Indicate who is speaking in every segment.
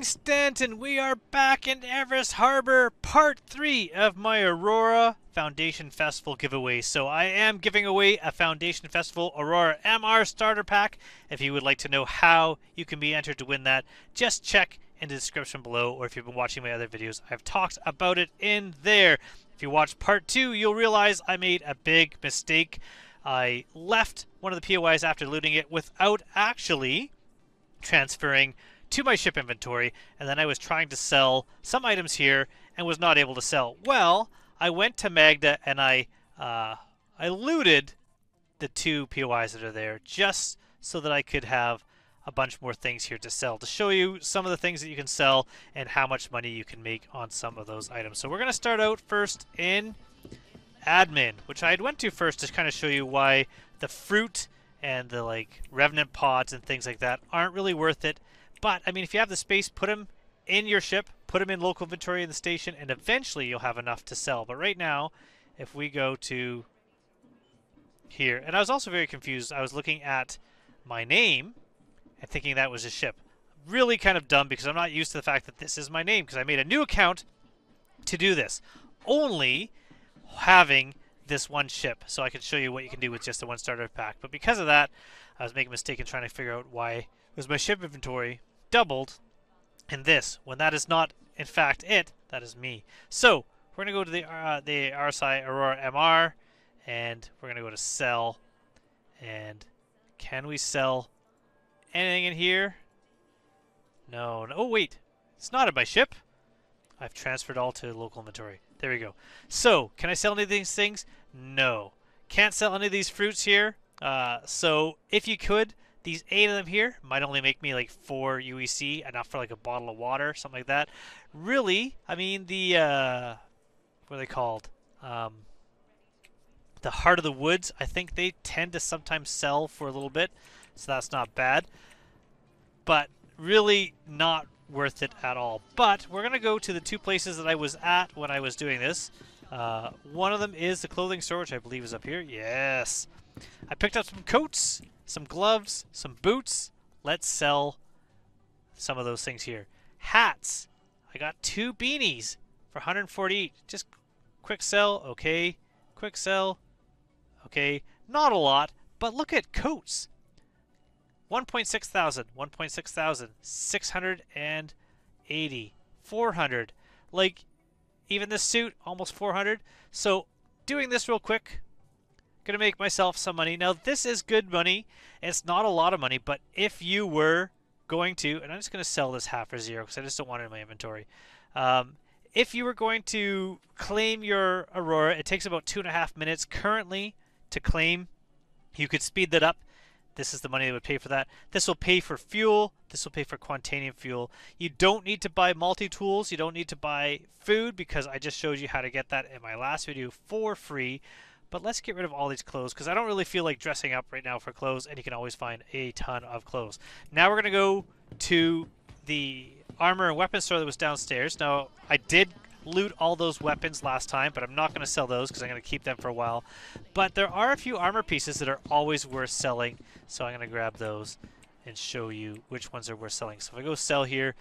Speaker 1: Stanton, we are back in Everest Harbor, part 3 of my Aurora Foundation Festival giveaway. So I am giving away a Foundation Festival Aurora MR starter pack. If you would like to know how you can be entered to win that, just check in the description below, or if you've been watching my other videos, I've talked about it in there. If you watch part 2, you'll realize I made a big mistake. I left one of the POIs after looting it without actually transferring to my ship inventory, and then I was trying to sell some items here and was not able to sell. Well, I went to Magda and I looted the 2 POIs that are there just so that I could have a bunch more things here to sell, to show you some of the things that you can sell and how much money you can make on some of those items. So we're going to start out first in admin, which I went to first to kind of show you why the fruit and the revenant pods and things like that aren't really worth it. But, I mean, if you have the space, put them in your ship, put them in local inventory in the station, and eventually you'll have enough to sell. But right now, if we go to here, and I was also very confused. I was looking at my name and thinking that was a ship. Really kind of dumb because I'm not used to the fact that this is my name, because I made a new account to do this. Only having this one ship, so I could show you what you can do with just the one starter pack. But because of that, I was making a mistake in trying to figure out why it was my ship inventory doubled in this, when that is not, in fact, it. That is me. So we're going to go to the RSI Aurora MR, and we're going to go to sell. And can we sell anything in here? No. Oh, wait. It's not in my ship. I've transferred all to local inventory. There we go. So, can I sell any of these things? No. Can't sell any of these fruits here. So, if you could, these 8 of them here might only make me like 4 UEC, enough for like a bottle of water, something like that. Really, I mean, the, what are they called? The Heart of the Woods, I think they tend to sometimes sell for a little bit, so that's not bad. But really not worth it at all. But we're going to go to the 2 places that I was at when I was doing this. One of them is the clothing store, which I believe is up here. Yes. I picked up some coats, some gloves, some boots. Let's sell some of those things here. Hats. I got 2 beanies for 140 each. Just quick sell. Okay. Quick sell. Okay. Not a lot, but look at coats. 1.6 thousand, 1.6 thousand, 680, 400. Like, even this suit, almost 400. So, doing this real quick, gonna make myself some money. Now, this is good money. It's not a lot of money, but if you were going to, and I'm just gonna sell this half for 0 because I just don't want it in my inventory. If you were going to claim your Aurora, it takes about 2.5 minutes currently to claim. You could speed that up. This is the money that would pay for that. This will pay for fuel. This will pay for Quantanium fuel. You don't need to buy multi-tools. You don't need to buy food because I just showed you how to get that in my last video for free. But let's get rid of all these clothes because I don't really feel like dressing up right now for clothes, and you can always find a ton of clothes. Now we're going to go to the armor and weapons store that was downstairs. Now, I did loot all those weapons last time, but I'm not going to sell those because I'm going to keep them for a while. But there are a few armor pieces that are always worth selling, so I'm going to grab those and show you which ones are worth selling. So if I go sell here,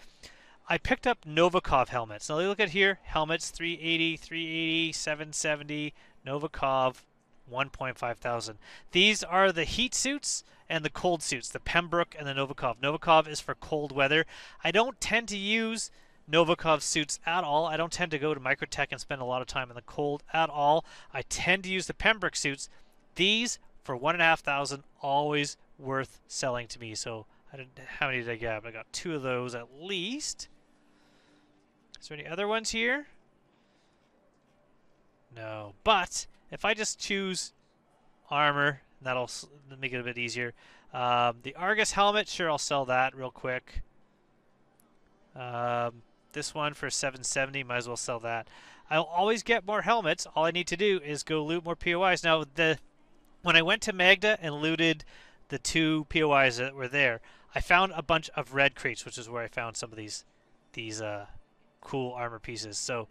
Speaker 1: I picked up Novikov helmets. Now look at here, helmets 380, 380, 770, Novikov 1.5 thousand. These are the heat suits and the cold suits, the Pembroke and the Novikov. Novikov is for cold weather. I don't tend to use Novikov suits at all. I don't tend to go to Microtech and spend a lot of time in the cold at all. I tend to use the Pembroke suits. These for 1.5 thousand, always worth selling to me. So how many did I grab? I got 2 of those at least. Is there any other ones here? No. But if I just choose armor, that'll make it a bit easier. The Argus helmet, sure, I'll sell that real quick. This one for 770, might as well sell that. I'll always get more helmets. All I need to do is go loot more POIs. Now, when I went to Magda and looted the 2 POIs that were there, I found a bunch of red crates, which is where I found some of these cool armor pieces. So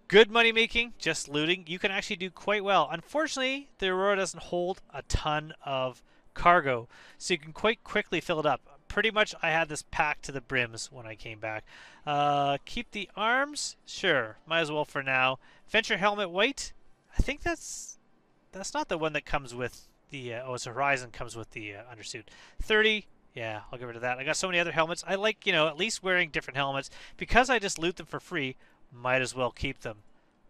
Speaker 1: good money making, just looting. You can actually do quite well. Unfortunately, the Aurora doesn't hold a ton of cargo, so you can quite quickly fill it up. Pretty much I had this packed to the brims when I came back. Keep the arms? Sure, might as well for now. Venture helmet white? I think that's not the one that comes with the, it's Horizon comes with the undersuit. 30, yeah, I'll get rid of that. I got so many other helmets. I like, at least wearing different helmets. Because I just loot them for free, might as well keep them.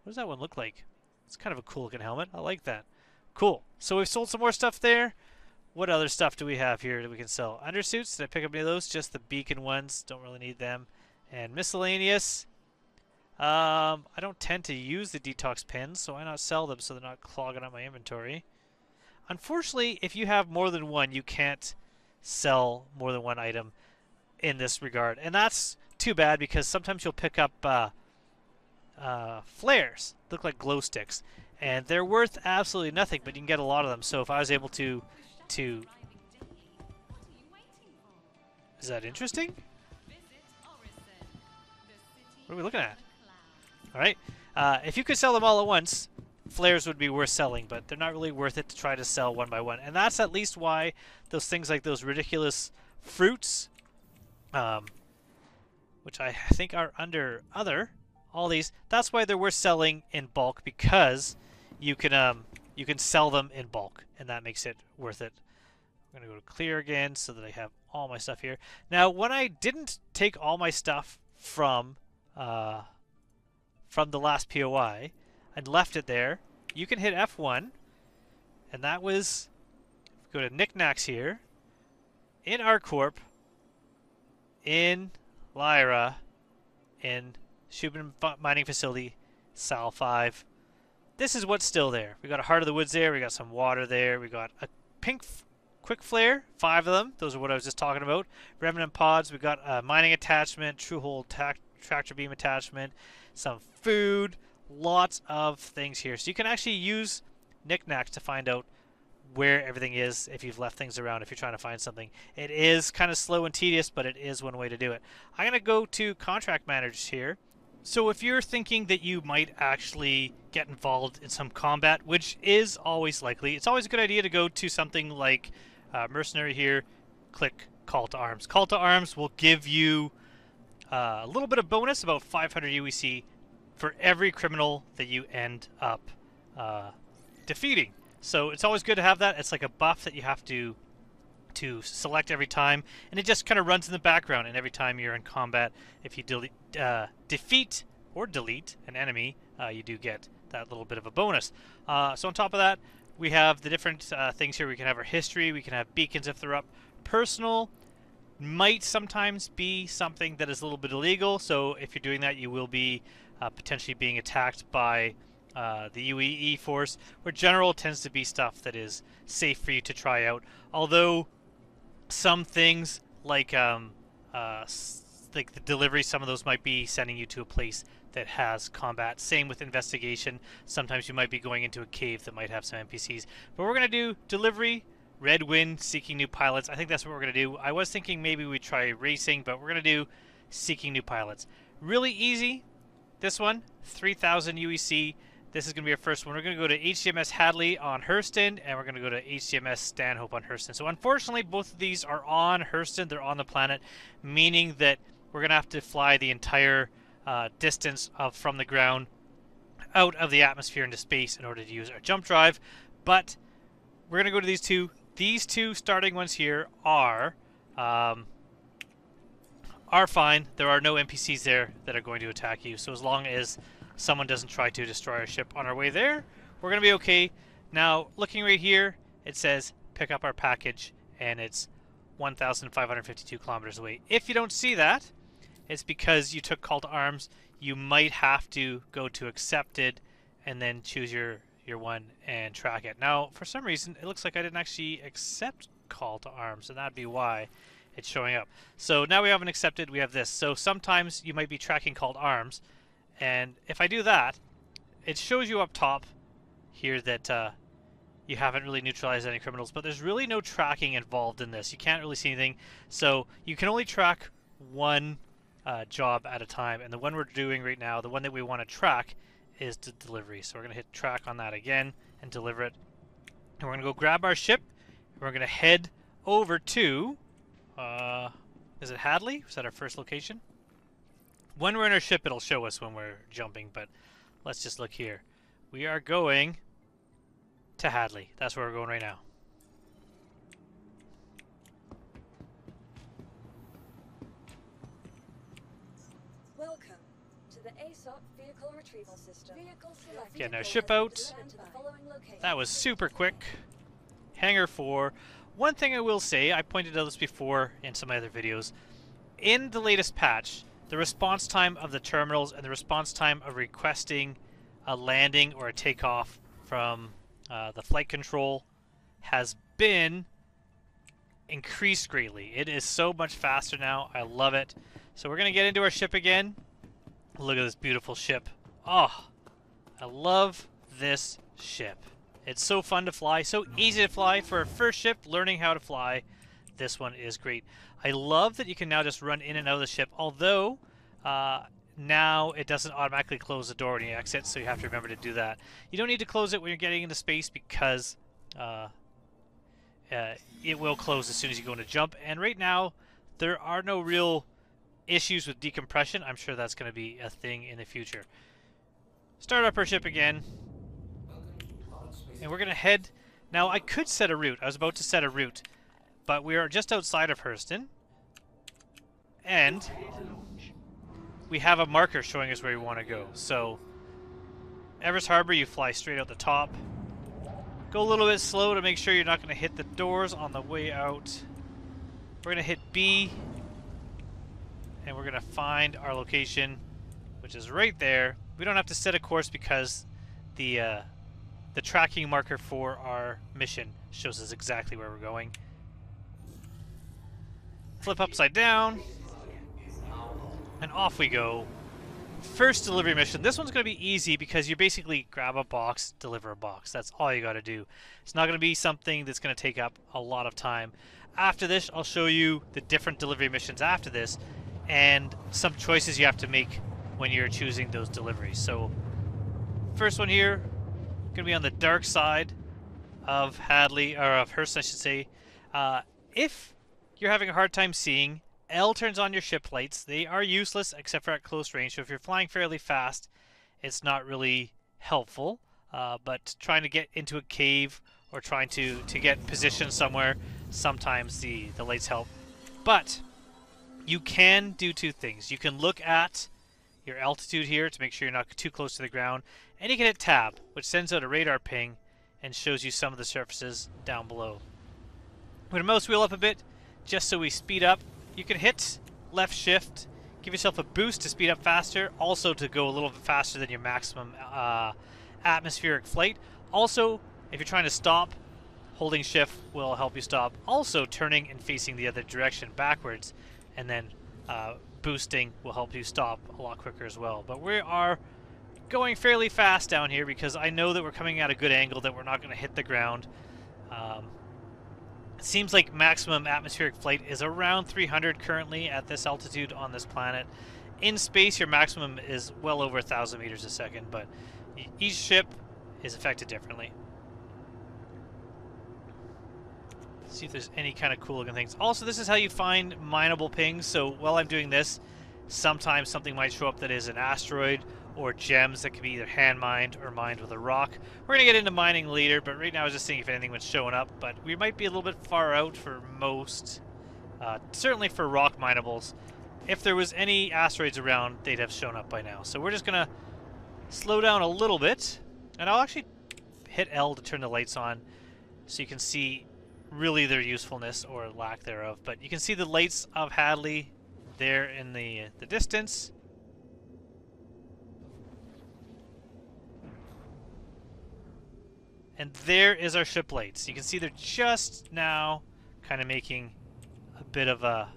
Speaker 1: What does that one look like? It's kind of a cool looking helmet. I like that. Cool. So we've sold some more stuff there. What other stuff do we have here that we can sell? Undersuits, did I pick up any of those? Just the beacon ones. Don't really need them. And miscellaneous. I don't tend to use the detox pins, so why not sell them so they're not clogging up my inventory? Unfortunately, if you have more than one, you can't sell more than one item in this regard. And that's too bad because sometimes you'll pick up flares. Look like glow sticks. And they're worth absolutely nothing, but you can get a lot of them. So if I was able to... Is that interesting? What are we looking at? Alright. If you could sell them all at once, flares would be worth selling, but they're not really worth it to try to sell one by one. And that's at least why those things like those ridiculous fruits, which I think are under other, all these, that's why they're worth selling in bulk, because you can sell them in bulk, and that makes it worth it. I'm going to go to clear again so that I have all my stuff here. Now, when I didn't take all my stuff from the last POI and left it there, you can hit F1, and that was, go to knickknacks here, in ArcCorp, in Lyra, in Shubin Mining Facility, Sal 5. This is what's still there. We got a Heart of the Woods there, we got some water there, we got a pink quick flare, 5 of them, those are what I was just talking about. Remnant pods, we got a mining attachment, true hole tractor beam attachment, some food, lots of things here. So you can actually use knickknacks to find out where everything is if you've left things around, if you're trying to find something. It is kind of slow and tedious, but it is one way to do it. I'm going to go to contract managers here. So if you're thinking that you might actually get involved in some combat, which is always likely, it's always a good idea to go to something like mercenary here, click call to arms. Call to arms will give you a little bit of bonus, about 500 UEC for every criminal that you end up defeating. So it's always good to have that. It's like a buff that you have to select every time, and it just kind of runs in the background, and every time you're in combat, if you defeat or delete an enemy, you do get that little bit of a bonus. So on top of that, we have the different things here. We can have our history, we can have beacons if they're up. Personal might sometimes be something that is a little bit illegal, so if you're doing that, you will be potentially being attacked by the UEE force, where general tends to be stuff that is safe for you to try out. Although some things like the delivery, some of those might be sending you to a place that has combat. Same with investigation. Sometimes you might be going into a cave that might have some NPCs. But we're going to do delivery, Red Wind, seeking new pilots. I think that's what we're going to do. I was thinking maybe we try racing, but we're going to do seeking new pilots. Really easy. This one, 3,000 UEC. This is going to be our first one. We're going to go to HCMS Hadley on Hurston, and we're going to go to HCMS Stanhope on Hurston. So unfortunately, both of these are on Hurston. They're on the planet, meaning that we're going to have to fly the entire distance from the ground out of the atmosphere into space in order to use our jump drive. But we're going to go to these two. These two starting ones here are fine. There are no NPCs there that are going to attack you. So as long as someone doesn't try to destroy our ship on our way there, we're going to be okay. Now, looking right here, it says pick up our package, and it's 1,552 kilometers away. If you don't see that, it's because you took call to arms. You might have to go to accepted and then choose your one and track it. Now, for some reason, it looks like I didn't actually accept call to arms, and that'd be why it's showing up. So now we haven't accepted, we have this. So sometimes you might be tracking call to arms, and if I do that, it shows you up top here that you haven't really neutralized any criminals, but there's really no tracking involved in this. You can't really see anything, so you can only track one job at a time, and the one we're doing right now, the one that we want to track, is the delivery. So we're going to hit track on that again and deliver it. And we're going to go grab our ship, and we're going to head over to, is it Hadley? Was that our first location? When we're in our ship, it'll show us when we're jumping, but let's just look here. We are going to Hadley. That's where we're going right now.
Speaker 2: Welcome to the ASOP vehicle retrieval system.
Speaker 1: Getting our ship out. That was super quick. Hangar 4. One thing I will say, I pointed out this before in some other videos. In the latest patch, the response time of the terminals and the response time of requesting a landing or a takeoff from the flight control has been increased greatly. It is so much faster now. I love it. So we're going to get into our ship again. Look at this beautiful ship. Oh, I love this ship. It's so fun to fly, so easy to fly. For a first ship, learning how to fly, this one is great. I love that you can now just run in and out of the ship, although now it doesn't automatically close the door when you exit, so you have to remember to do that. You don't need to close it when you're getting into space because it will close as soon as you go into jump. And right now, there are no real issues with decompression. I'm sure that's going to be a thing in the future. Start up our ship again. And we're going to head... Now, I could set a route. I was about to set a route. But we are just outside of Hurston. And we have a marker showing us where we want to go. So, Everest Harbor, you fly straight out the top. Go a little bit slow to make sure you're not going to hit the doors on the way out. We're going to hit B. And we're going to find our location, which is right there. We don't have to set a course because the tracking marker for our mission shows us exactly where we're going. Flip upside down, and off we go. First delivery mission. This one's going to be easy because you basically grab a box, deliver a box. That's all you got to do. It's not going to be something that's going to take up a lot of time. After this, I'll show you the different delivery missions after this and some choices you have to make when you're choosing those deliveries. So, first one here, going to be on the dark side of Hadley, or of Hurston, I should say. If you're having a hard time seeing, L turns on your ship lights. They are useless except for at close range, so if you're flying fairly fast, it's not really helpful. But trying to get into a cave or trying to get positioned somewhere, sometimes the lights help. But you can do two things. You can look at your altitude here to make sure you're not too close to the ground, and you can hit tab, which sends out a radar ping and shows you some of the surfaces down below. I'm going to mouse wheel up a bit just so we speed up. You can hit left shift, give yourself a boost to speed up faster, also to go a little bit faster than your maximum atmospheric flight. Also, if you're trying to stop, holding shift will help you stop. Also, turning and facing the other direction backwards, and then boosting will help you stop a lot quicker as well. But we are going fairly fast down here because I know that we're coming at a good angle, that we're not going to hit the ground. It seems like maximum atmospheric flight is around 300 currently at this altitude on this planet. In space, your maximum is well over 1,000 meters a second, but each ship is affected differently. See if there's any kind of cool looking things. Also, this is how you find mineable pings. So while I'm doing this, sometimes something might show up that is an asteroid or gems that can be either hand mined or mined with a rock. We're going to get into mining later, but right now I was just seeing if anything was showing up. But we might be a little bit far out for most, certainly for rock minables. If there was any asteroids around, they'd have shown up by now. So we're just going to slow down a little bit, and I'll actually hit L to turn the lights on so you can see really their usefulness or lack thereof. But you can see the lights of Hadley there in the distance. And there is our ship lights. You can see they're just now kind of making a bit of a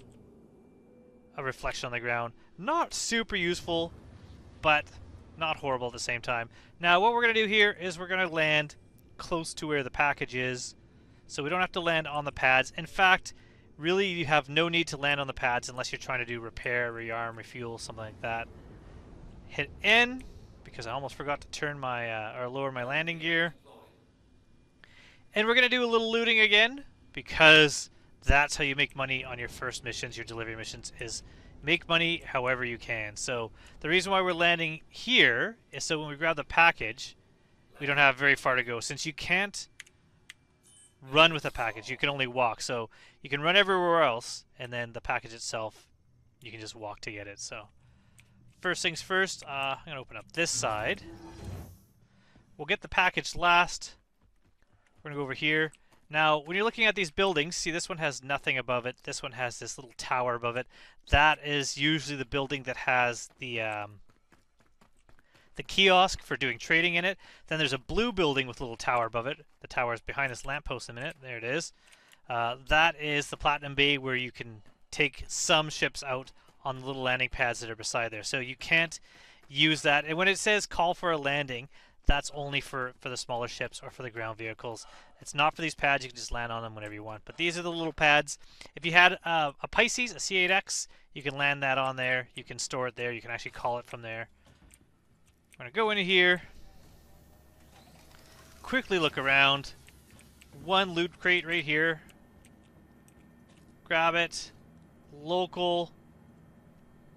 Speaker 1: reflection on the ground. Not super useful, but not horrible at the same time. Now, what we're going to do here is we're going to land close to where the package is, so we don't have to land on the pads. In fact, really, you have no need to land on the pads unless you're trying to do repair, rearm, refuel, something like that. Hit N, because I almost forgot to turn my or lower my landing gear. And we're going to do a little looting again, because that's how you make money on your first missions, your delivery missions, is make money however you can. So the reason why we're landing here is so when we grab the package, we don't have very far to go. Since you can't run with a package, you can only walk. So you can run everywhere else, and then the package itself, you can just walk to get it. So first things first, I'm going to open up this side. We'll get the package last. We're going to go over here. Now, when you're looking at these buildings, see this one has nothing above it. This one has this little tower above it. That is usually the building that has the kiosk for doing trading in it. Then there's a blue building with a little tower above it. The tower is behind this lamppost in a minute. There it is. That is the Platinum Bay where you can take some ships out on the little landing pads that are beside there. So you can't use that. And when it says call for a landing, that's only for the smaller ships or for the ground vehicles. It's not for these pads. You can just land on them whenever you want. But these are the little pads. If you had a Pisces, a C8X, you can land that on there. You can store it there. You can actually call it from there. I'm going to go into here. Quickly look around. One loot crate right here. Grab it. Local.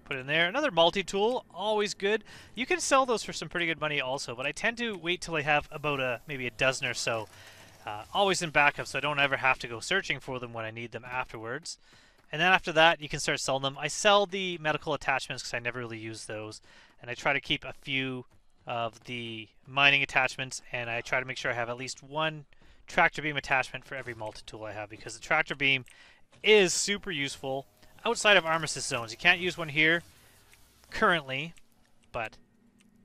Speaker 1: Put it in there. Another multi-tool, always good. You can sell those for some pretty good money also, but I tend to wait till I have about maybe a dozen or so. Always in backup, so I don't ever have to go searching for them when I need them afterwards. And then after that, you can start selling them. I sell the medical attachments because I never really use those. And I try to keep a few of the mining attachments, and I try to make sure I have at least one tractor beam attachment for every multi-tool I have, because the tractor beam is super useful outside of armistice zones. You can't use one here currently, but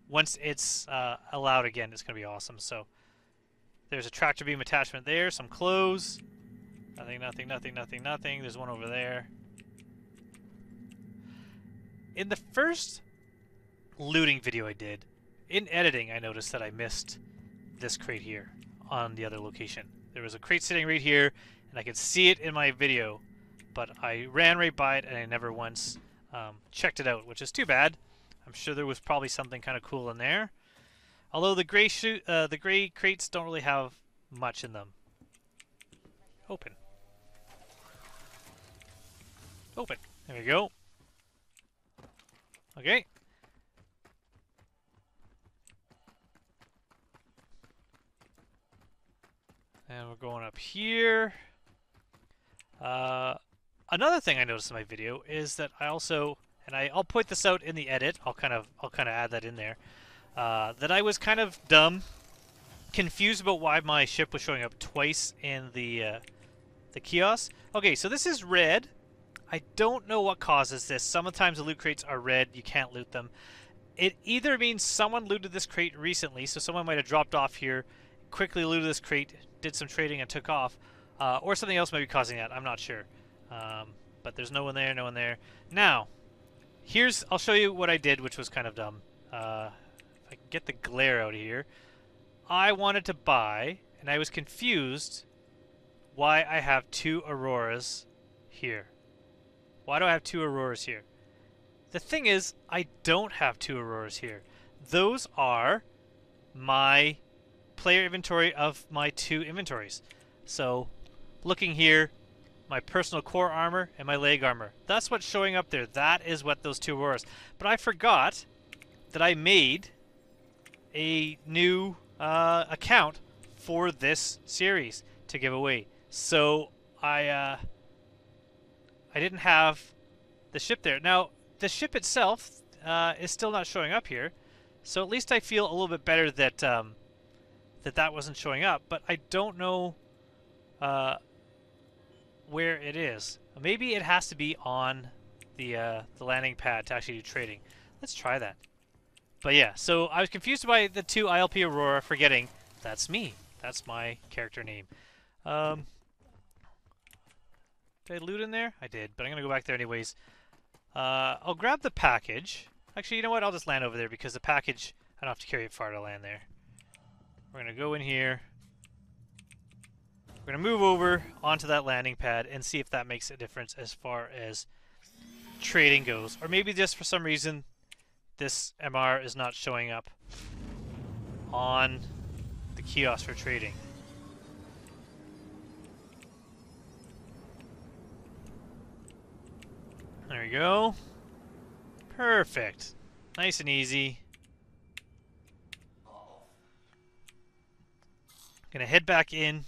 Speaker 1: once it's allowed again, it's going to be awesome. So there's a tractor beam attachment there, some clothes. Nothing, nothing, nothing, nothing, nothing. There's one over there. In the first looting video I did, in editing, I noticed that I missed this crate here on the other location. There was a crate sitting right here, and I could see it in my video, but I ran right by it and I never once checked it out, which is too bad. I'm sure there was probably something kind of cool in there. Although the gray crates don't really have much in them. Open. Open. There we go. Okay. And we're going up here. Another thing I noticed in my video is that I also, and I'll point this out in the edit. I'll kind of add that in there. That I was kind of dumb, confused about why my ship was showing up twice in the kiosk. Okay, so this is red. I don't know what causes this. Sometimes the loot crates are red. You can't loot them. It either means someone looted this crate recently, so someone might have dropped off here, quickly looted this crate, did some trading, and took off. Or something else might be causing that. I'm not sure. But there's no one there, no one there. Now, I'll show you what I did, which was kind of dumb. If I can get the glare out of here. I wanted to buy, and I was confused why I have two Auroras here. Why do I have two Auroras here? The thing is, I don't have two Auroras here. Those are my player inventory of my two inventories. So, looking here, my personal core armor and my leg armor. That's what's showing up there. That is what those two Auroras. But I forgot that I made a new account for this series to give away. So I didn't have the ship there. Now the ship itself is still not showing up here, so at least I feel a little bit better that that wasn't showing up. But I don't know where it is. Maybe it has to be on the landing pad to actually do trading. Let's try that. But yeah, so I was confused by the two ILP Aurora, forgetting that's me. That's my character name. Did I loot in there? I did, but I'm going to go back there anyways. I'll grab the package. Actually, you know what? I'll just land over there because the package I don't have to carry it far to land there. We're going to go in here. We're going to move over onto that landing pad and see if that makes a difference as far as trading goes. Or maybe just for some reason this MR is not showing up on the kiosk for trading. There we go. Perfect. Nice and easy. Gonna head back in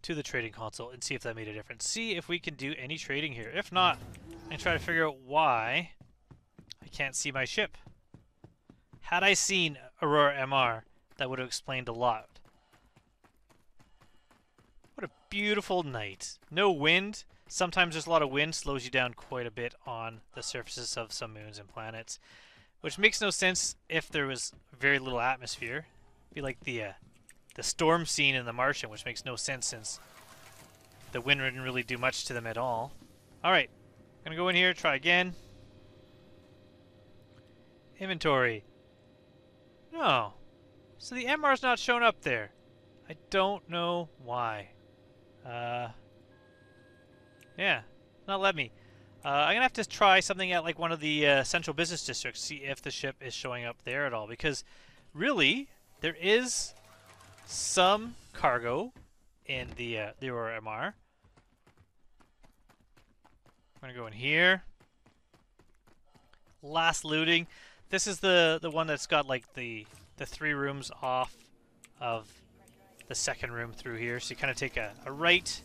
Speaker 1: to the trading console and see if that made a difference. See if we can do any trading here. If not, and try to figure out why I can't see my ship. Had I seen Aurora MR, that would have explained a lot. What a beautiful night. No wind. Sometimes there's a lot of wind, slows you down quite a bit on the surfaces of some moons and planets, which makes no sense if there was very little atmosphere. It'd be like the storm scene in The Martian, which makes no sense since the wind didn't really do much to them at all. Alright, gonna go in here, try again. Inventory. No. So the MR's not shown up there. I don't know why. Yeah, not let me. I'm gonna have to try something at like one of the central business districts, see if the ship is showing up there at all. Because really, there is some cargo in the Aurora MR. I'm gonna go in here. Last looting. This is the one that's got like the 3 rooms off of the second room through here. So you kind of take a right.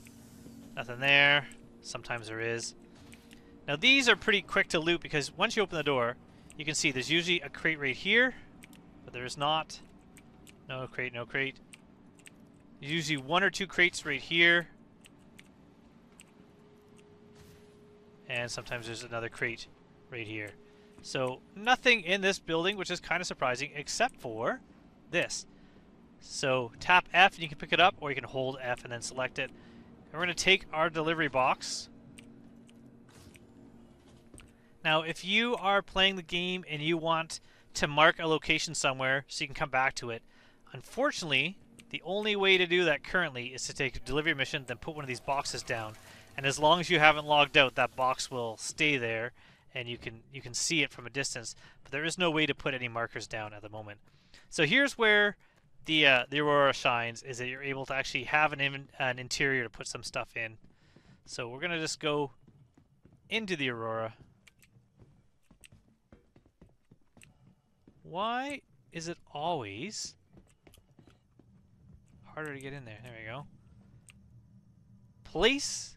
Speaker 1: Nothing there. Sometimes there is. Now these are pretty quick to loot because once you open the door, you can see there's usually a crate right here, but there is not. No crate, no crate. There's usually 1 or 2 crates right here. And sometimes there's another crate right here. So nothing in this building, which is kind of surprising, except for this. So tap F and you can pick it up, or you can hold F and then select it. And we're going to take our delivery box. Now, if you are playing the game and you want to mark a location somewhere so you can come back to it, unfortunately, the only way to do that currently is to take a delivery mission, then put one of these boxes down. And as long as you haven't logged out, that box will stay there, and you can see it from a distance. But there is no way to put any markers down at the moment. So here's where the Aurora shines, is that you're able to actually have an interior to put some stuff in. So we're going to just go into the Aurora. Why is it always harder to get in there? There we go. Place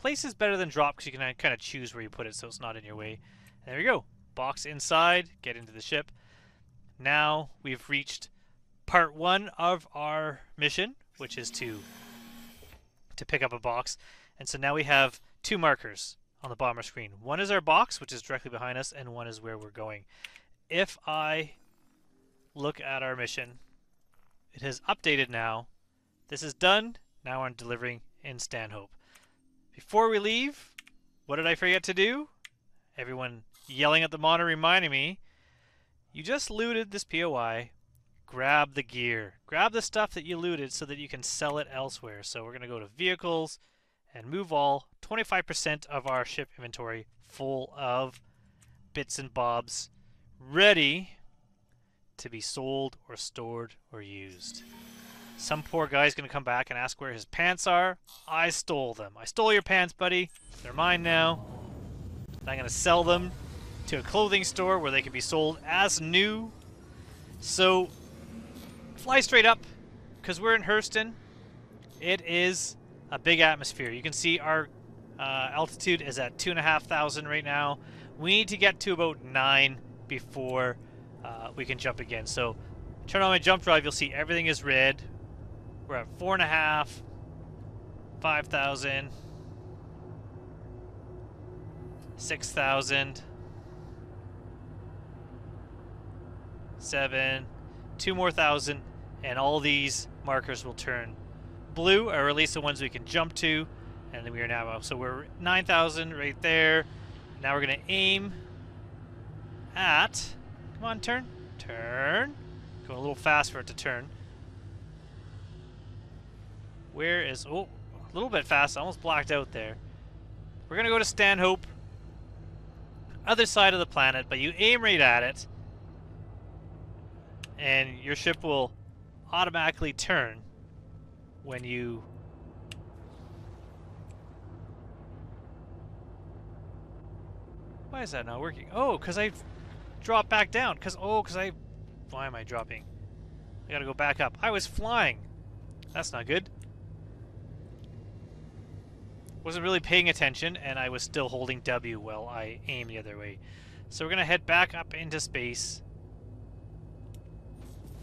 Speaker 1: is better than drop because you can kind of choose where you put it so it's not in your way. And there we go. Box inside, get into the ship. Now we've reached part 1 of our mission, which is to pick up a box. And so now we have 2 markers on the bottom of the screen. One is our box, which is directly behind us, and one is where we're going. If I look at our mission, it has updated now. This is done. Now I'm delivering in Stanhope. Before we leave, what did I forget to do? Everyone yelling at the monitor reminding me, you just looted this POI. Grab the gear. Grab the stuff that you looted so that you can sell it elsewhere. So we're going to go to Vehicles and Move All. 25% of our ship inventory full of bits and bobs ready to be sold or stored or used. Some poor guy's going to come back and ask where his pants are. I stole them. I stole your pants, buddy. They're mine now. And I'm going to sell them to a clothing store where they can be sold as new. So fly straight up because we're in Hurston. It is a big atmosphere. You can see our altitude is at 2,500 right now. We need to get to about 9 before we can jump again. So turn on my jump drive, you'll see everything is red. We're at 4.5, 5,000, 6,000, 7, 2 more thousand, and all these markers will turn blue, or at least the ones we can jump to, and then we are now up. So we're 9,000 right there. Now we're going to aim at Come on, turn. Turn. Going a little fast for it to turn. Where is... Oh, a little bit fast. I almost blacked out there. We're going to go to Stanhope. Other side of the planet, but you aim right at it. And your ship will automatically turn when you... Why is that not working? Oh, because I dropped back down. Why am I dropping? I gotta go back up. I was flying. That's not good. Wasn't really paying attention, and I was still holding W while I aim the other way. So we're gonna head back up into space.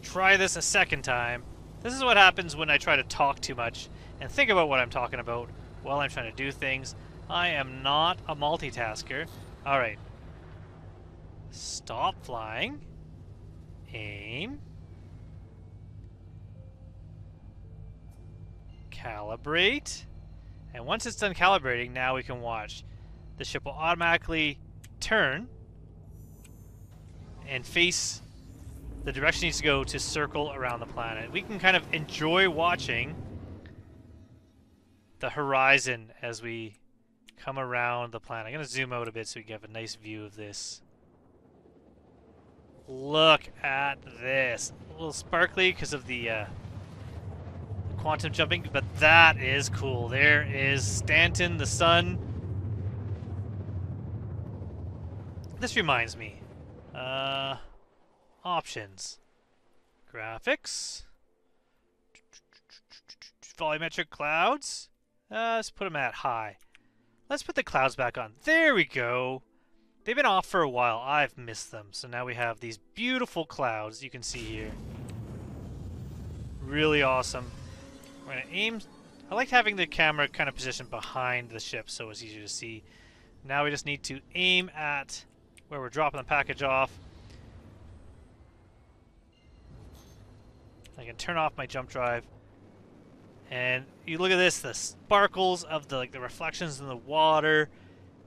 Speaker 1: Try this a second time. This is what happens when I try to talk too much and think about what I'm talking about while I'm trying to do things. I am not a multitasker. Alright. Stop flying. Aim. Calibrate. And once it's done calibrating, now we can watch. The ship will automatically turn and face the direction it needs to go to circle around the planet. We can kind of enjoy watching the horizon as we come around the planet. I'm going to zoom out a bit so we can have a nice view of this. Look at this. A little sparkly because of the quantum jumping, but that is cool. There is Stanton, the sun. This reminds me. Options. Graphics. Volumetric clouds. Let's put them at high. Let's put the clouds back on. There we go. They've been off for a while. I've missed them. So now we have these beautiful clouds you can see here. Really awesome. We're going to aim. I like having the camera kind of positioned behind the ship so it's easier to see. Now we just need to aim at where we're dropping the package off. I can turn off my jump drive. And you look at this, the sparkles of the reflections in the water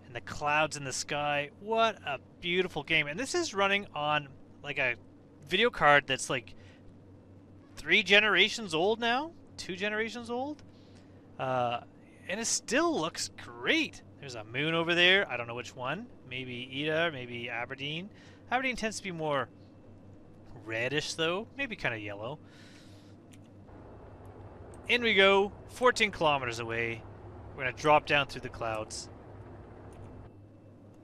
Speaker 1: and the clouds in the sky. What a beautiful game. And this is running on like a video card that's like 3 generations old now, 2 generations old. And it still looks great. There's a moon over there. I don't know which one. Maybe Ida, maybe Aberdeen. Aberdeen tends to be more reddish though, maybe kind of yellow. In we go, 14 kilometers away. We're going to drop down through the clouds.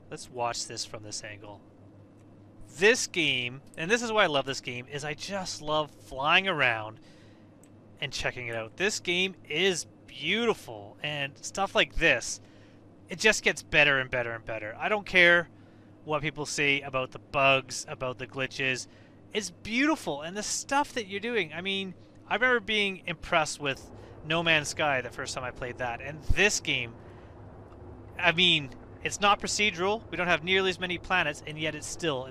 Speaker 1: Let's watch this from this angle. This game, and this is why I love this game, is I just love flying around and checking it out. This game is beautiful, and stuff like this, it just gets better and better and better. I don't care what people say about the bugs, about the glitches. It's beautiful, and the stuff that you're doing, I mean, I remember being impressed with No Man's Sky the first time I played that, and this game, I mean, it's not procedural, we don't have nearly as many planets, and yet it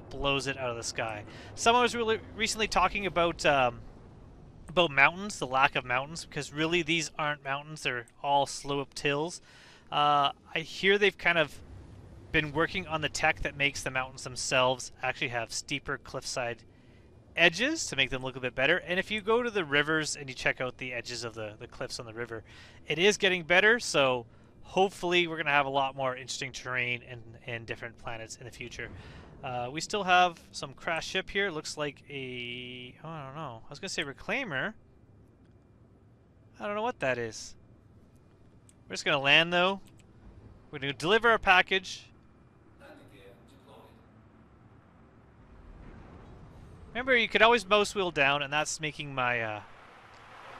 Speaker 1: blows it out of the sky. Someone was really recently talking about mountains, the lack of mountains, because really these aren't mountains, they're all sloped hills. I hear they've kind of been working on the tech that makes the mountains themselves actually have steeper cliffside edges to make them look a bit better. And if you go to the rivers and you check out the edges of the cliffs on the river, it is getting better, so hopefully we're going to have a lot more interesting terrain and different planets in the future. We still have some crashed ship here. Looks like a... oh, I don't know. I was going to say reclaimer. I don't know what that is. We're just going to land though. We're going to deliver our package. Remember, you could always mouse wheel down, and that's making my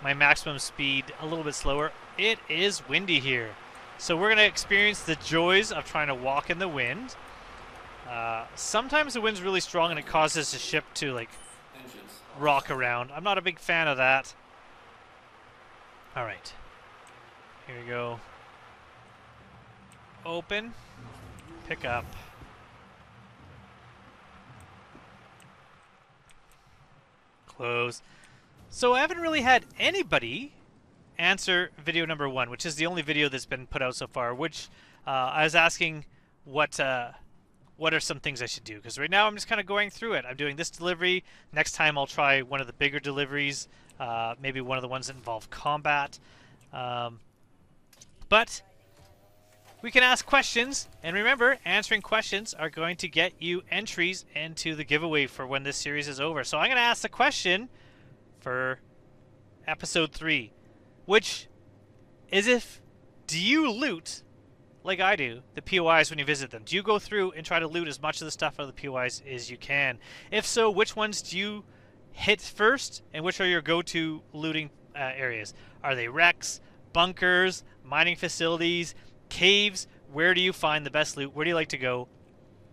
Speaker 1: my maximum speed a little bit slower. It is windy here, so we're going to experience the joys of trying to walk in the wind. Sometimes the wind's really strong, and it causes the ship to like rock around. I'm not a big fan of that. All right, here we go. Open, pick up. Close. So I haven't really had anybody answer video number 1, which is the only video that's been put out so far, which I was asking what what are some things I should do. Because right now I'm just kind of going through it. I'm doing this delivery. Next time I'll try one of the bigger deliveries, maybe one of the ones that involve combat. But we can ask questions, and remember, answering questions are going to get you entries into the giveaway for when this series is over. So I'm going to ask the question for episode 3, which is do you loot, like I do, the POIs when you visit them? Do you go through and try to loot as much of the stuff out of the POIs as you can? If so, which ones do you hit first, and which are your go-to looting areas? Are they wrecks, bunkers, mining facilities, caves? Where do you find the best loot? Where do you like to go?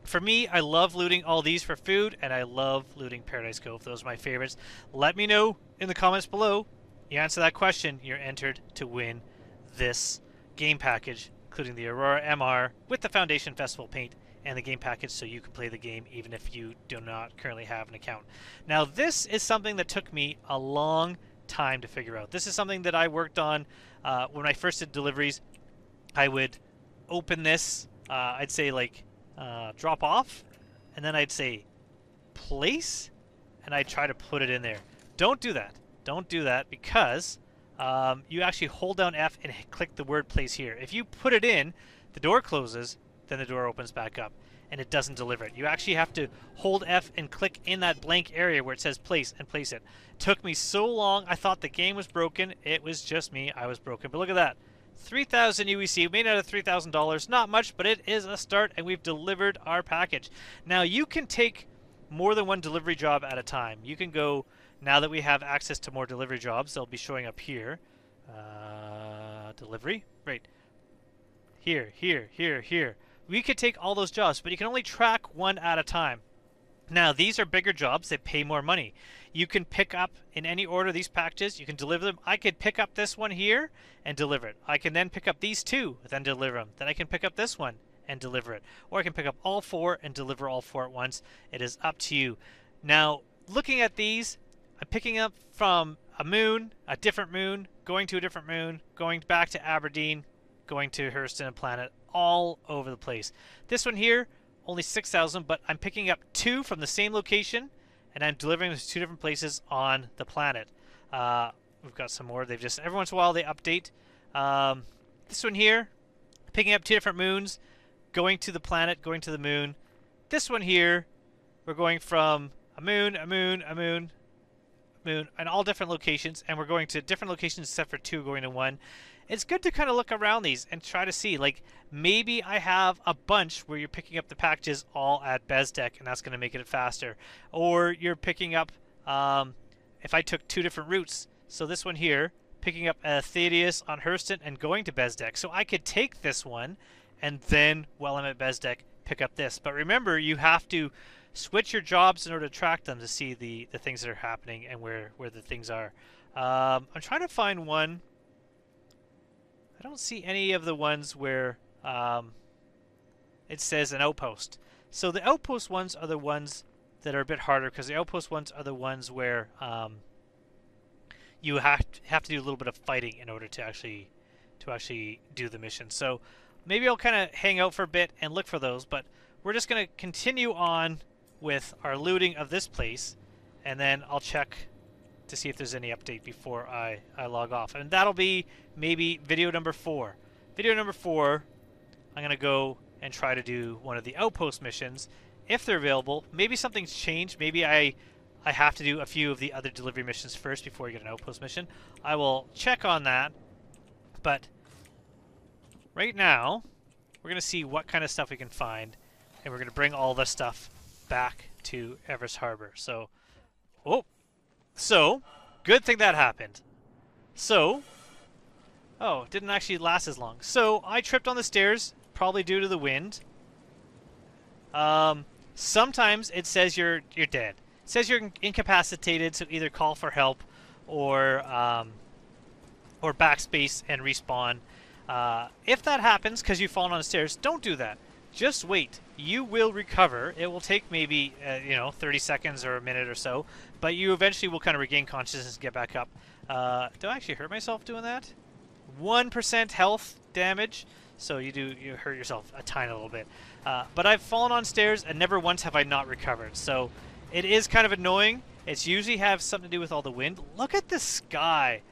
Speaker 1: For me, I love looting all these for food, and I love looting Paradise Cove. Those are my favorites. Let me know in the comments below. You answer that question, you're entered to win this game package, including the Aurora MR with the Foundation Festival paint and the game package, so you can play the game even if you do not currently have an account. Now, this is something that took me a long time to figure out. This is something that I worked on when I first did deliveries. I would open this, I'd say like drop off, and then I'd say place, and I'd try to put it in there. Don't do that. Don't do that, because you actually hold down F and click the word place here. If you put it in, the door closes, then the door opens back up, and it doesn't deliver it. You actually have to hold F and click in that blank area where it says place and place it. Took me so long, I thought the game was broken. It was just me. I was broken. But look at that. 3,000 UEC, made out of $3,000. Not much, but it is a start, and we've delivered our package. Now, you can take more than one delivery job at a time. You can go, now that we have access to more delivery jobs, they'll be showing up here. Delivery, right. Here, here, here, here. We could take all those jobs, but you can only track one at a time. Now, these are bigger jobs that pay more money. You can pick up in any order these packages. You can deliver them. I could pick up this one here and deliver it. I can then pick up these 2, then deliver them. Then I can pick up this one and deliver it. Or I can pick up all 4 and deliver all 4 at once. It is up to you. Now, looking at these, I'm picking up from a moon, a different moon, going to a different moon, going back to Aberdeen, going to Hurston and Planet, all over the place. This one here, only 6,000, but I'm picking up 2 from the same location, and I'm delivering them to 2 different places on the planet. We've got some more. They've just, every once in a while they update. This one here, picking up 2 different moons, going to the planet, going to the moon. This one here, we're going from a moon, a moon, a moon, moon, and all different locations, and we're going to different locations except for 2 going to 1. It's good to kind of look around these and try to see, like, maybe I have a bunch where you're picking up the packages all at Bezdek, and that's going to make it faster. Or you're picking up, if I took 2 different routes, so this one here, picking up Thaddeus on Hurston and going to Bezdek. So I could take this one, and then, while I'm at Bezdek, pick up this. But remember, you have to switch your jobs in order to track them to see the things that are happening and where the things are. I'm trying to find one. I don't see any of the ones where it says an outpost. So the outpost ones are the ones that are a bit harder, because the outpost ones are the ones where you have to do a little bit of fighting in order to actually do the mission. So maybe I'll kind of hang out for a bit and look for those, but we're just going to continue on with our looting of this place, and then I'll check to see if there's any update before I log off. And that'll be maybe video number 4. Video number 4, I'm going to go and try to do one of the outpost missions, if they're available. Maybe something's changed. Maybe I have to do a few of the other delivery missions first before I get an outpost mission. I will check on that. But right now, we're going to see what kind of stuff we can find, and we're going to bring all the stuff back to Everest Harbor. So, good thing that happened. So, it didn't actually last as long. So, I tripped on the stairs, probably due to the wind. Sometimes it says you're dead. It says you're incapacitated, so either call for help or backspace and respawn. If that happens because you've fallen on the stairs, don't do that. Just wait. You will recover. It will take maybe 30 seconds or a minute or so, but you eventually will kind of regain consciousness and get back up. Do I actually hurt myself doing that? 1% health damage. so you hurt yourself a tiny little bit. But I've fallen on stairs and never once have I not recovered. So it is kind of annoying. It's usually have something to do with all the wind. Look at the sky.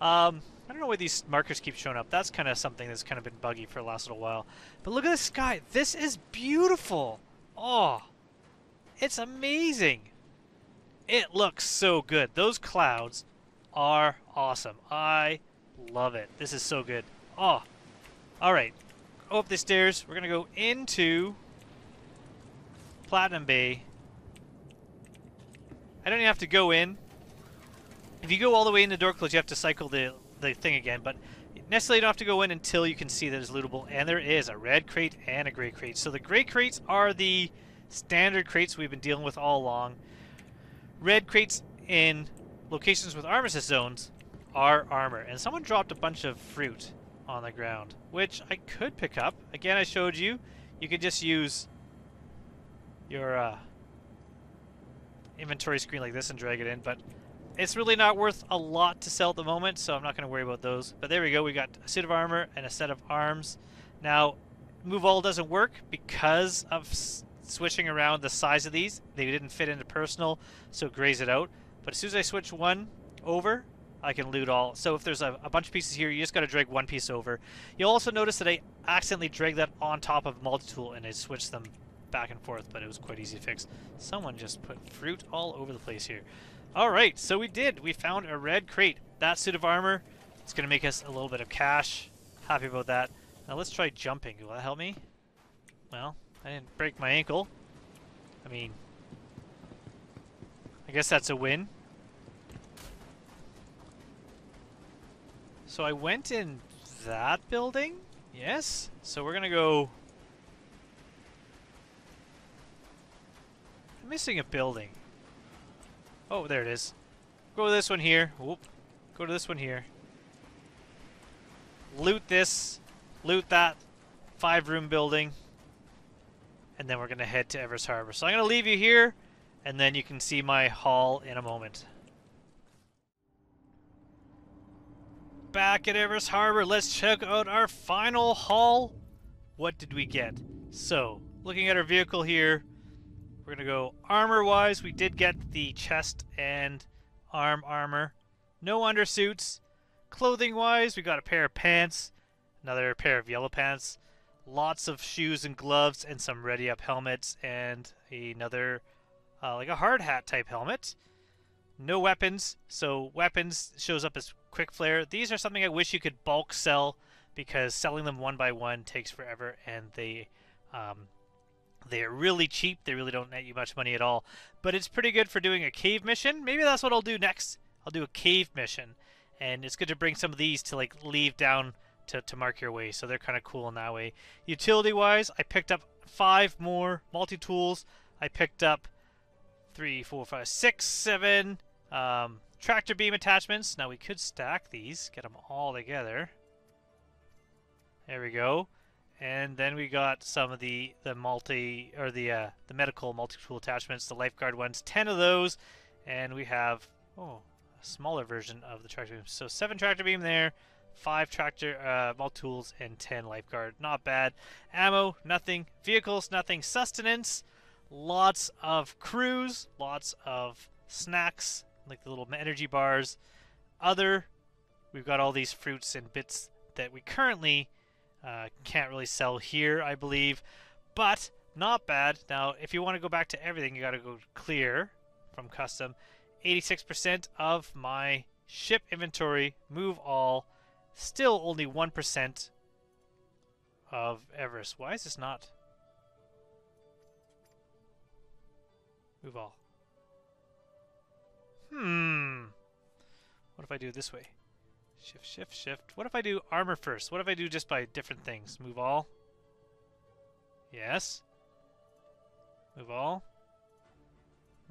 Speaker 1: I don't know why these markers keep showing up. That's kind of something that's kind of been buggy for the last little while. But look at the sky. This is beautiful. Oh, it's amazing. It looks so good. Those clouds are awesome. I love it. This is so good. Oh, all right. Go up the stairs. We're going to go into Platinum Bay. I don't even have to go in. If you go all the way in the door closed, you have to cycle the thing again, but necessarily you don't have to go in until you can see that it's lootable, and there is a red crate and a gray crate. So the gray crates are the standard crates we've been dealing with all along. Red crates in locations with armistice zones are armor, and someone dropped a bunch of fruit on the ground, which I could pick up. Again, I showed you, you could just use your inventory screen like this and drag it in, but it's really not worth a lot to sell at the moment, so I'm not going to worry about those. But there we go. We got a suit of armor and a set of arms. Now, move all doesn't work because of switching around the size of these. They didn't fit into personal, so it grays it out. But as soon as I switch one over, I can loot all. So if there's a bunch of pieces here, you just got to drag one piece over. You'll also notice that I accidentally dragged that on top of multi-tool and I switched them back and forth, but it was quite easy to fix. Someone just put fruit all over the place here. Alright, so we did. We found a red crate. That suit of armor, it's going to make us a little bit of cash. Happy about that. Now let's try jumping. Will that help me? Well, I didn't break my ankle. I mean, I guess that's a win. So I went in that building? Yes? So we're going to go... I'm missing a building. Oh, there it is. Go to this one here. Whoop. Go to this one here. Loot this. Loot that 5-room building. And then we're going to head to Everest Harbor. So I'm going to leave you here, and then you can see my haul in a moment. Back at Everest Harbor, let's check out our final haul. What did we get? So, looking at our vehicle here, we're going to go armor-wise. We did get the chest and arm armor. No undersuits. Clothing-wise, we got a pair of pants, another pair of yellow pants, lots of shoes and gloves, and some ready-up helmets, and another, like a hard hat type helmet. No weapons, so weapons shows up as quick flare. These are something I wish you could bulk sell, because selling them one by one takes forever, and they're really cheap. They really don't net you much money at all. But it's pretty good for doing a cave mission. Maybe that's what I'll do next. I'll do a cave mission. And it's good to bring some of these to like leave down to mark your way. So they're kind of cool in that way. Utility-wise, I picked up 5 more multi-tools. I picked up 3, 4, 5, 6, 7 tractor beam attachments. Now we could stack these, get them all together. There we go. And then we got some of the medical multi-tool attachments, the lifeguard ones, 10 of those, and we have a smaller version of the tractor beam. So 7 tractor beam there, 5 tractor multi-tools, and 10 lifeguard. Not bad. Ammo, nothing. Vehicles, nothing. Sustenance, lots of crews, lots of snacks, like the little energy bars. Other, we've got all these fruits and bits that we currently can't really sell here, I believe, but not bad. Now, if you want to go back to everything, you got to go clear from custom. 86% of my ship inventory, move all. Still only 1% of Everest. Why is this not? Move all. What if I do it this way? Shift, shift, shift. What if I do armor first? What if I do just by different things? Move all. Yes. Move all.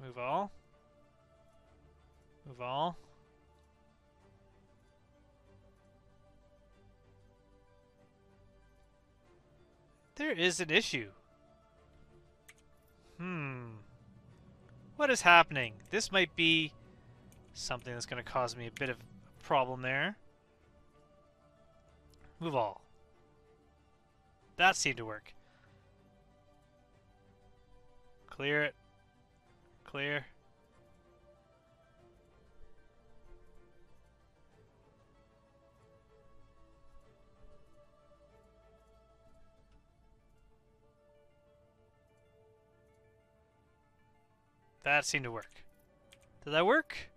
Speaker 1: Move all. Move all. There is an issue. What is happening? This might be something that's going to cause me a bit of a problem there. Move all. That seemed to work. Clear it. Clear. That seemed to work. Did that work?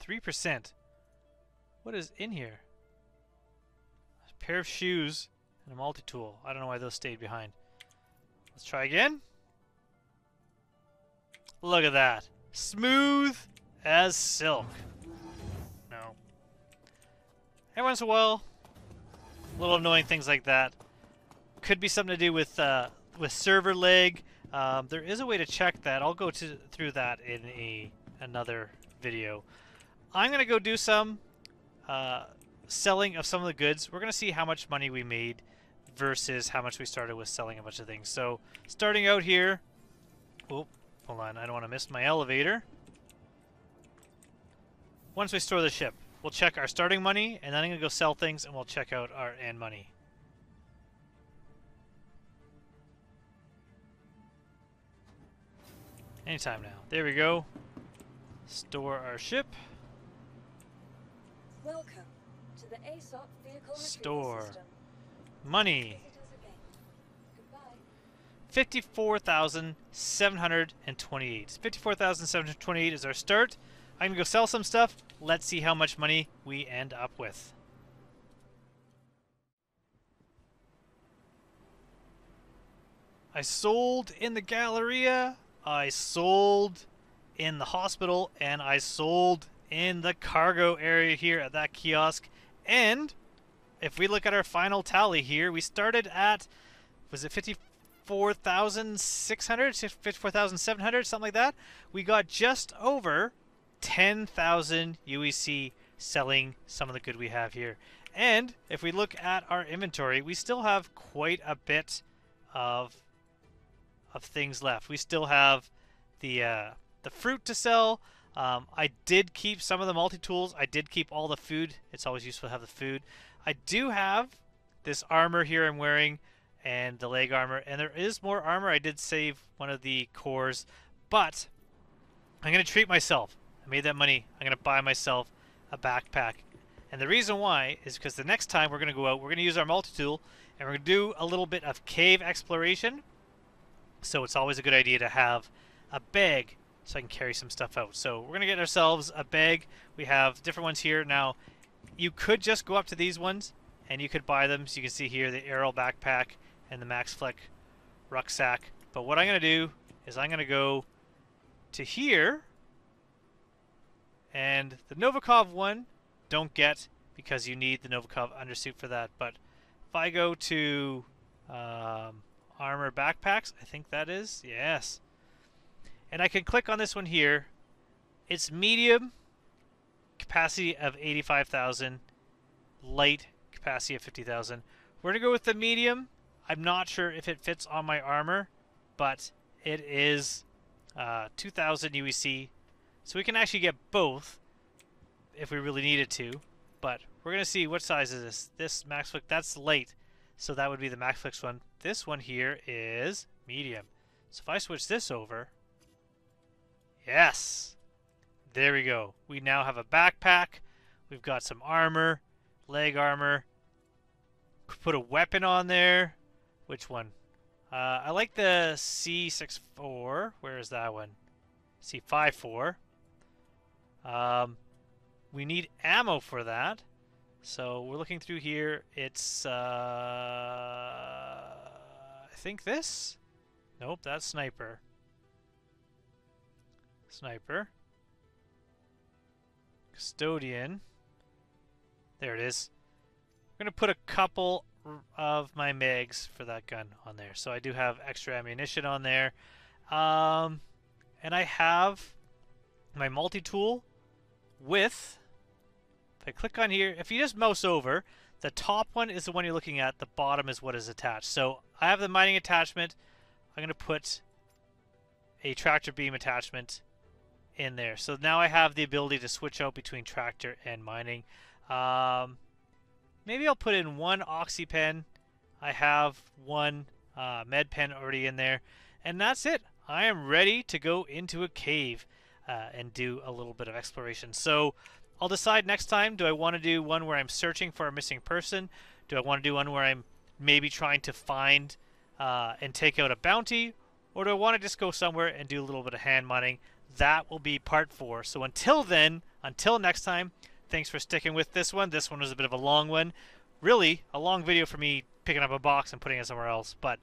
Speaker 1: 3%. What is in here? A pair of shoes and a multi-tool. I don't know why those stayed behind. Let's try again. Look at that. Smooth as silk. No. Every once in a while, little annoying things like that. Could be something to do with server lag. There is a way to check that. I'll go through that in another video. I'm going to go do some selling of some of the goods. We're going to see how much money we made versus how much we started with selling a bunch of things. So starting out here, oh, hold on, I don't want to miss my elevator. Once we store the ship, we'll check our starting money, and then I'm going to go sell things, and we'll check out our end money. Anytime now. There we go. Store our ship.
Speaker 2: Welcome to the ASOP vehicle
Speaker 1: Store.
Speaker 2: retrieval system.
Speaker 1: Money.
Speaker 2: Visit us again. Goodbye.
Speaker 1: 54,728. 54,728 is our start. I'm going to go sell some stuff. Let's see how much money we end up with. I sold in the Galleria, I sold in the hospital, and I sold in the cargo area here at that kiosk. And if we look at our final tally here, we started at, was it 54,600, 54,700, something like that? We got just over 10,000 UEC selling some of the good we have here. And if we look at our inventory, we still have quite a bit of things left. We still have the fruit to sell. I did keep some of the multi-tools. I did keep all the food. It's always useful to have the food. I do have this armor here I'm wearing and the leg armor, and there is more armor. I did save one of the cores, but I'm going to treat myself. I made that money. I'm going to buy myself a backpack. And the reason why is because the next time we're going to go out, we're going to use our multi-tool, and we're going to do a little bit of cave exploration. So it's always a good idea to have a bag so I can carry some stuff out. So we're going to get ourselves a bag. We have different ones here. Now, you could just go up to these ones and you could buy them. So you can see here the Aero backpack and the Max Fleck rucksack. But what I'm going to do is I'm going to go to here, and the Novikov one, don't get, because you need the Novikov undersuit for that. But if I go to armor backpacks, I think that is, yes. And I can click on this one here. It's medium, capacity of 85,000, light, capacity of 50,000. We're going to go with the medium. I'm not sure if it fits on my armor, but it is 2,000 UEC. So we can actually get both if we really needed to. But we're going to see what size is this. This Max Flex, that's light. So that would be the Max Flex one. This one here is medium. So if I switch this over, yes, there we go. We now have a backpack. We've got some armor, leg armor. Put a weapon on there. Which one? I like the C64. Where is that one? C54. We need ammo for that. So we're looking through here. It's, I think this? Nope, that's sniper. Sniper. Custodian. There it is. I'm going to put a couple of my mags for that gun on there. So I do have extra ammunition on there. And I have my multi-tool with, if I click on here, if you just mouse over, the top one is the one you're looking at, the bottom is what is attached. So I have the mining attachment. I'm going to put a tractor beam attachment in there. So now I have the ability to switch out between tractor and mining. Maybe I'll put in one oxy pen. I have one med pen already in there. And that's it. I am ready to go into a cave and do a little bit of exploration. So I'll decide next time, do I want to do one where I'm searching for a missing person? Do I want to do one where I'm maybe trying to find and take out a bounty? Or do I want to just go somewhere and do a little bit of hand mining? That will be part 4. So until then, until next time, thanks for sticking with this one. This one was a bit of a long one. Really, a long video for me picking up a box and putting it somewhere else. But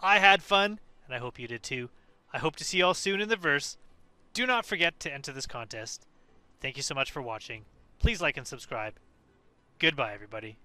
Speaker 1: I had fun, and I hope you did too. I hope to see you all soon in the verse. Do not forget to enter this contest. Thank you so much for watching. Please like and subscribe. Goodbye, everybody.